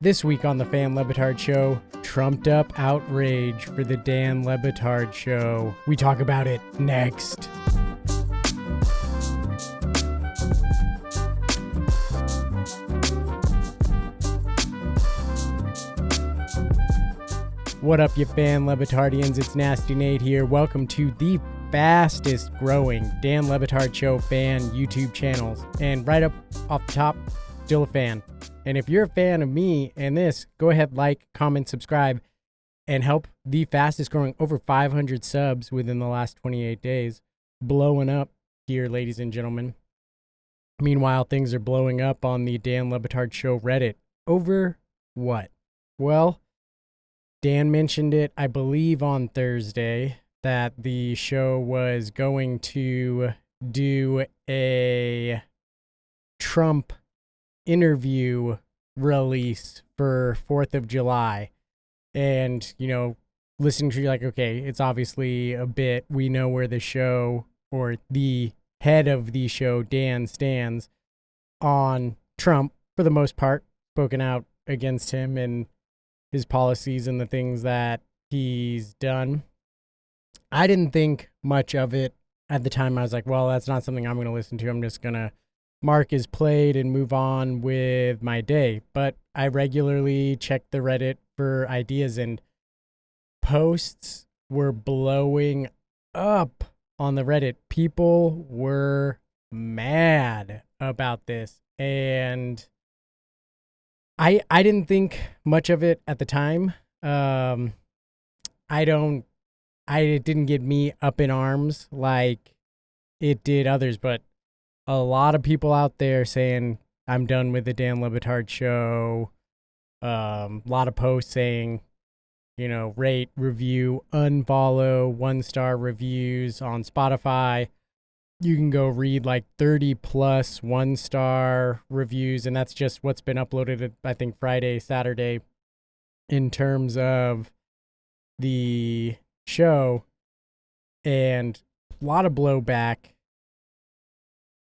This week on the Dan Le Batard Show, trumped up outrage for the Dan Le Batard Show. We talk about it next. What up, you Dan Le Batardians? It's Nasty Nate here. Welcome to the fastest growing Dan Le Batard Show fan YouTube channels. And right up off the top, still a fan. And if you're a fan of me and this, go ahead, like, comment, subscribe, and help the fastest growing over 500 subs within the last 28 days. Blowing up here, ladies and gentlemen. Meanwhile, things are blowing up on the Dan Le Batard Show Reddit. Over what? Well, Dan mentioned it, I believe, on Thursday, that the show was going to do a Trump interview release for 4th of July. And, you know, listening to you like, okay, it's obviously a bit. We know where the show, or the head of the show, Dan, stands on Trump for the most part, spoken out against him and his policies and the things that he's done. I didn't think much of it at the time. I was like, well, that's not something I'm going to listen to. I'm just going to mark as played and move on with my day. But I regularly check the Reddit for ideas, and posts were blowing up on the Reddit. People were mad about this, and I didn't think much of it at the time. It didn't get me up in arms like it did others, but a lot of people out there saying, I'm done with the Dan Le Batard Show. A lot of posts saying, you know, rate, review, unfollow, 1-star reviews on Spotify. You can go read like 30 plus 1-star reviews, and that's just what's been uploaded, I think, Friday, Saturday, in terms of the show. And a lot of blowback.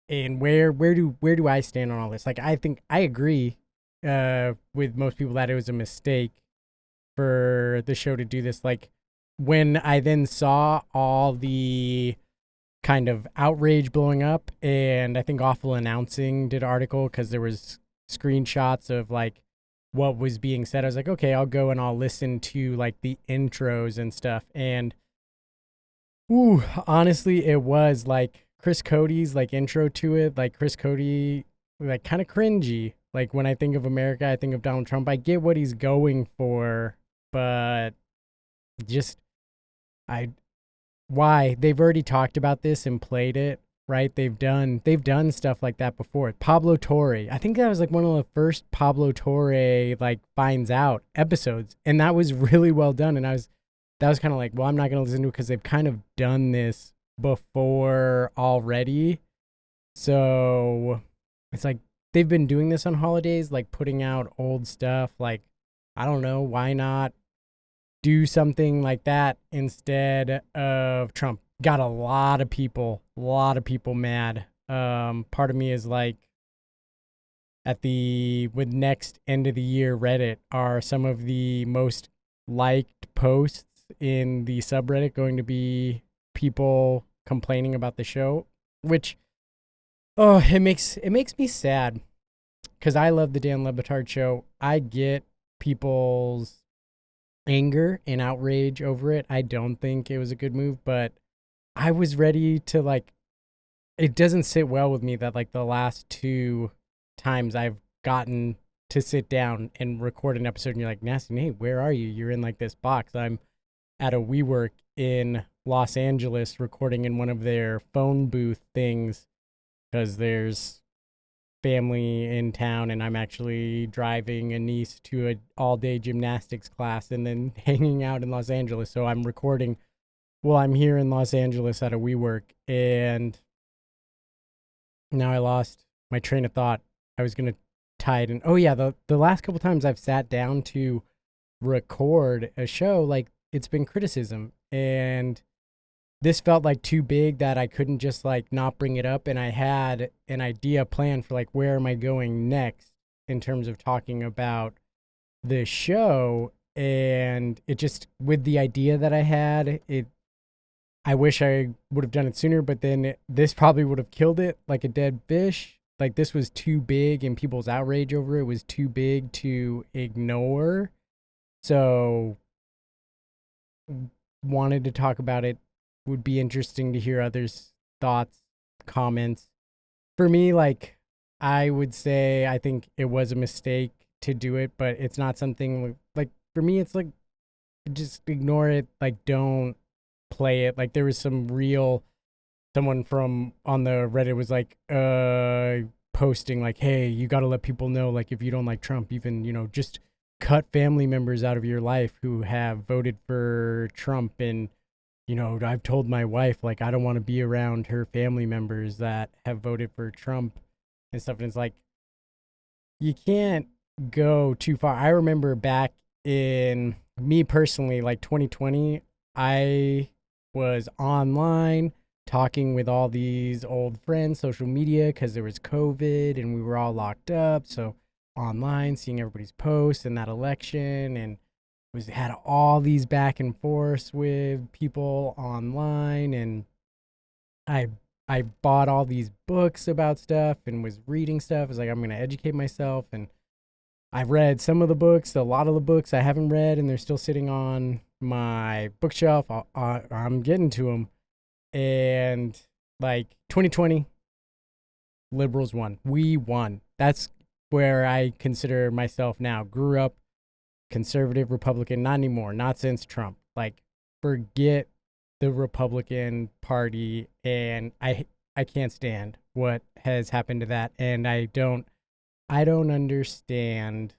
And where do I stand on all this? Like, I think I agree with most people that it was a mistake for the show to do this. Like, when I then saw all the kind of outrage blowing up, and I think Awful Announcing did an article because there was screenshots of like what was being said. I was like, okay, I'll go and I'll listen to like the intros and stuff. And honestly, it was like Chris Cody's like intro to it, like Chris Cody, like kind of cringy. Like, when I think of America, I think of Donald Trump. I get what he's going for, but just why? They've already talked about this and played it, right? They've done stuff like that before. Pablo Torre, I think that was like one of the first Pablo Torre like finds out episodes, and that was really well done. And that was kind of like, well, I'm not gonna listen to it because they've kind of done this before already. So it's like they've been doing this on holidays, like putting out old stuff. Like, I don't know, why not do something like that instead of Trump? Got a lot of people mad. Part of me is like, with next end of the year Reddit, are some of the most liked posts in the subreddit going to be people complaining about the show, which it makes me sad, because I love the Dan Le Batard Show. I get people's anger and outrage over it. I don't think it was a good move, but I was ready to, like, it doesn't sit well with me that like the last 2 times I've gotten to sit down and record an episode and you're like, Nasty Nate, where are you? You're in like this box. I'm at a WeWork in Los Angeles recording in one of their phone booth things because there's family in town, and I'm actually driving a niece to an all-day gymnastics class and then hanging out in Los Angeles. So I'm recording while I'm here in Los Angeles at a WeWork, and now I lost my train of thought. I was going to tie it in. Oh yeah, the last couple times I've sat down to record a show, like, it's been criticism, and this felt like too big that I couldn't just like not bring it up. And I had an idea planned for like, where am I going next in terms of talking about the show, and it just, with the idea that I had, it I wish I would have done it sooner, but then this probably would have killed it like a dead fish. Like, this was too big, and people's outrage over it was too big to ignore. So, wanted to talk about it. Would be interesting to hear others' thoughts, comments. For me, like, I would say I think it was a mistake to do it, but it's not something like, for me, it's like, just ignore it. Like, don't play it. Like, there was some real, someone from on the Reddit was like, posting like, hey, you got to let people know, like, if you don't like Trump, even, just cut family members out of your life who have voted for Trump. And, I've told my wife, like, I don't want to be around her family members that have voted for Trump and stuff. And it's like, you can't go too far. I remember back in, me personally, like 2020, I was online talking with all these old friends, social media, because there was COVID and we were all locked up. So online, seeing everybody's posts and that election, and had all these back and forths with people online. And I I bought all these books about stuff and was reading stuff. I was like, I'm gonna educate myself, and I've read some of the books. A lot of the books I haven't read, and they're still sitting on my bookshelf. I'm getting to them. And like 2020, liberals won. We won. That's where I consider myself now. Grew up conservative Republican, not anymore, not since Trump. Like, forget the Republican Party, and I can't stand what has happened to that. And I don't understand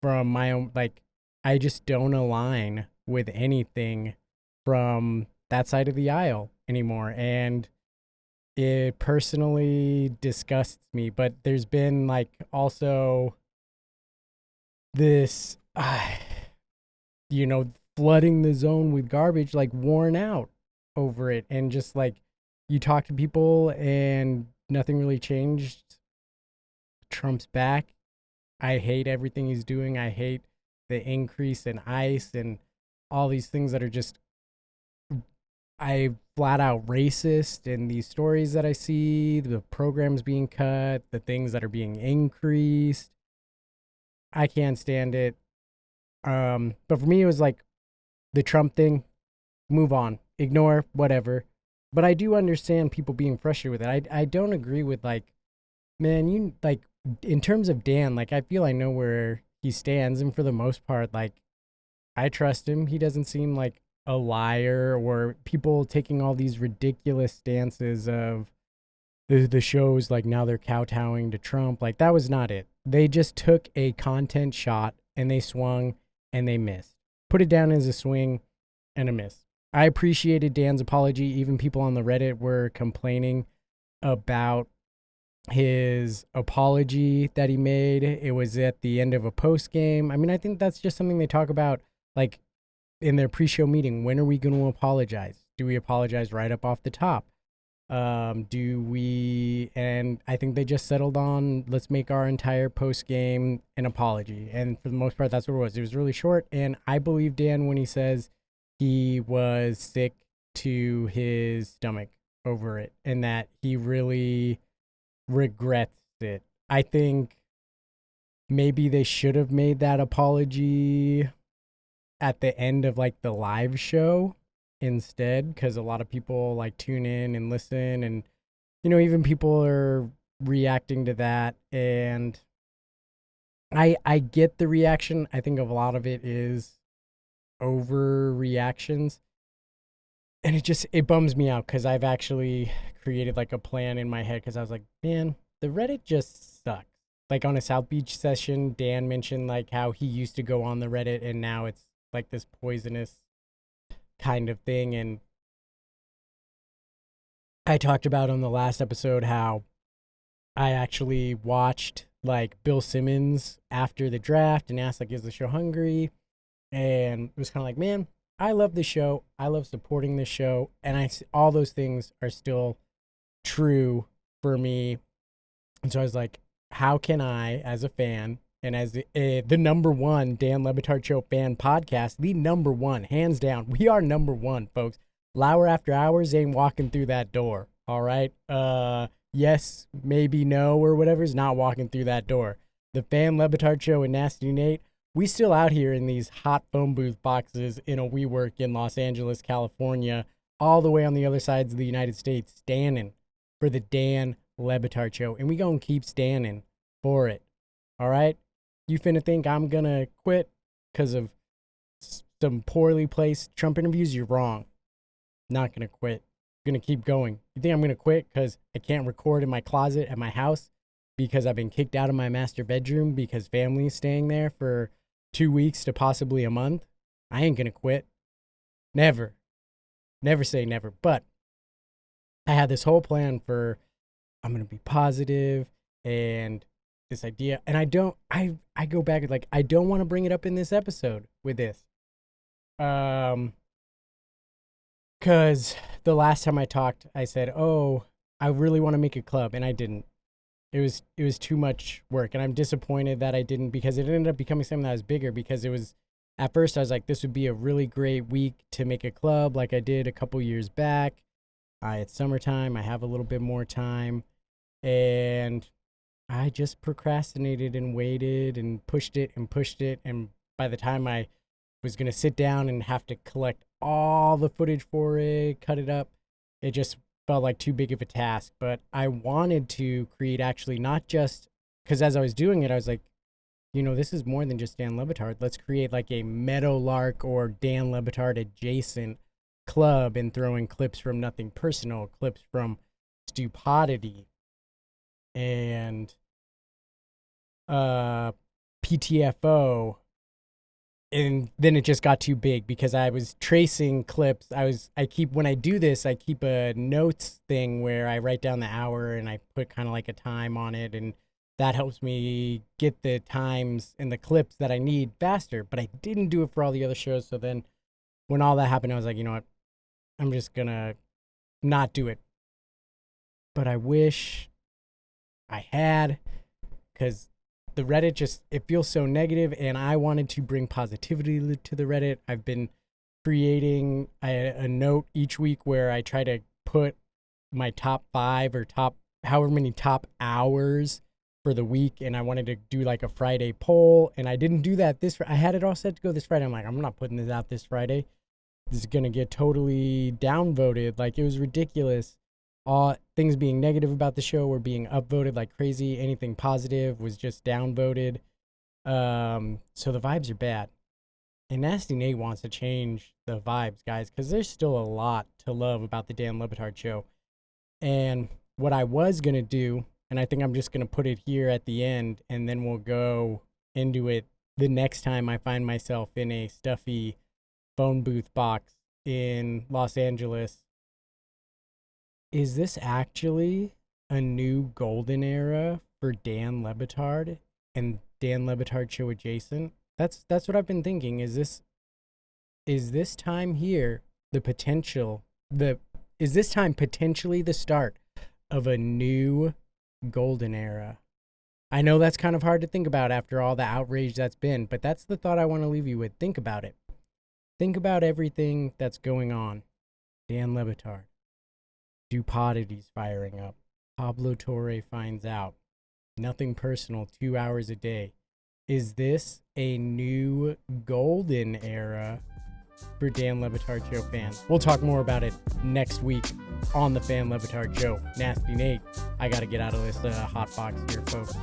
from my own, like, I just don't align with anything from that side of the aisle anymore. And it personally disgusts me. But there's been like also this, flooding the zone with garbage, like worn out over it. And just like, you talk to people and nothing really changed. Trump's back. I hate everything he's doing. I hate the increase in ICE and all these things that are just, I flat out racist. And these stories that I see, the programs being cut, the things that are being increased, I can't stand it. But for me, it was like the Trump thing, move on, ignore, whatever. But I do understand people being frustrated with it. I don't agree with, like, man, you, like, in terms of Dan, like, I feel I know where he stands. And for the most part, like, I trust him. He doesn't seem like a liar, or people taking all these ridiculous stances of the shows, like, now they're kowtowing to Trump. Like, that was not it. They just took a content shot and they swung and they missed. Put it down as a swing and a miss. I appreciated Dan's apology. Even people on the Reddit were complaining about his apology that he made. It was at the end of a post game. I mean, I think that's just something they talk about, like, in their pre-show meeting. When are we going to apologize? Do we apologize right up off the top? Do we? And I think they just settled on, let's make our entire post game an apology. And for the most part, that's what it was. It was really short. And I believe Dan when he says he was sick to his stomach over it, and that he really regrets it. I think maybe they should have made that apology at the end of like the live show instead, because a lot of people like tune in and listen, and even people are reacting to that. And I get the reaction. I think a lot of it is overreactions, and it bums me out, because I've actually created like a plan in my head, because I was like, man, the Reddit just sucks. Like, on a South Beach session, Dan mentioned like how he used to go on the Reddit and now it's like this poisonous kind of thing. And I talked about on the last episode how I actually watched like Bill Simmons after the draft and asked, like, is the show hungry? And it was kind of like, man, I love the show. I love supporting the show. And all those things are still true for me. And so I was like, how can I, as a fan And as the number one Dan Le Batard Show fan podcast, the number one, hands down, we are number one, folks. Lauer After Hours ain't walking through that door, all right? Yes, maybe no, or whatever is not walking through that door. The Fan Le Batard Show and Nasty Nate, we still out here in these hot phone booth boxes in a WeWork in Los Angeles, California, all the way on the other sides of the United States, standing for the Dan Le Batard Show. And we gonna keep standing for it, all right? You finna think I'm gonna quit because of some poorly placed Trump interviews? You're wrong. Not gonna quit. Gonna keep going. You think I'm gonna quit because I can't record in my closet at my house because I've been kicked out of my master bedroom because family is staying there for 2 weeks to possibly a month? I ain't gonna quit. Never. Never say never. But I had this whole plan for I'm gonna be positive and this idea, and I go back, like, I don't want to bring it up in this episode with this. Because the last time I talked, I said, oh, I really want to make a club, and I didn't. It was too much work, and I'm disappointed that I didn't, because it ended up becoming something that was bigger, because it was, at first I was like, this would be a really great week to make a club like I did a couple years back. It's summertime, I have a little bit more time, and I just procrastinated and waited and pushed it, and by the time I was going to sit down and have to collect all the footage for it, cut it up, it just felt like too big of a task. But I wanted to create, actually, not just because as I was doing it, I was like, you know, this is more than just Dan Le Batard. Let's create like a Meadowlark or Dan Le Batard adjacent club and throw in clips from Nothing Personal, clips from Stupidity, and PTFO. And then it just got too big because I was tracing clips. When I do this, I keep a notes thing where I write down the hour and I put kind of like a time on it, and that helps me get the times and the clips that I need faster. But I didn't do it for all the other shows. So then when all that happened, I was like, you know what? I'm just gonna not do it. But I wish I had, because the Reddit just, it feels so negative, and I wanted to bring positivity to the Reddit. I've been creating a note each week where I try to put my top 5 or however many top hours for the week, and I wanted to do like a Friday poll, and I didn't do that I had it all set to go this Friday. I'm like, I'm not putting this out this Friday. This is gonna get totally downvoted. Like, it was ridiculous. All things being negative about the show were being upvoted like crazy. Anything positive was just downvoted. So the vibes are bad. And Nasty Nate wants to change the vibes, guys, because there's still a lot to love about the Dan Le Batard Show. And what I was going to do, and I think I'm just going to put it here at the end, and then we'll go into it the next time I find myself in a stuffy phone booth box in Los Angeles. Is this actually a new golden era for Dan Le Batard and Dan Le Batard Show adjacent? That's what I've been thinking. Is this time here is this time potentially the start of a new golden era? I know that's kind of hard to think about after all the outrage that's been, but that's the thought I want to leave you with. Think about it. Think about everything that's going on. Dan Le Batard. Stupidity's firing up. Pablo Torre finds out. Nothing Personal, 2 hours a day. Is this a new golden era for Dan Le Batard Show fans? We'll talk more about it next week on the Fan Le Batard Show. Nasty Nate, I gotta get out of this hot box here, folks.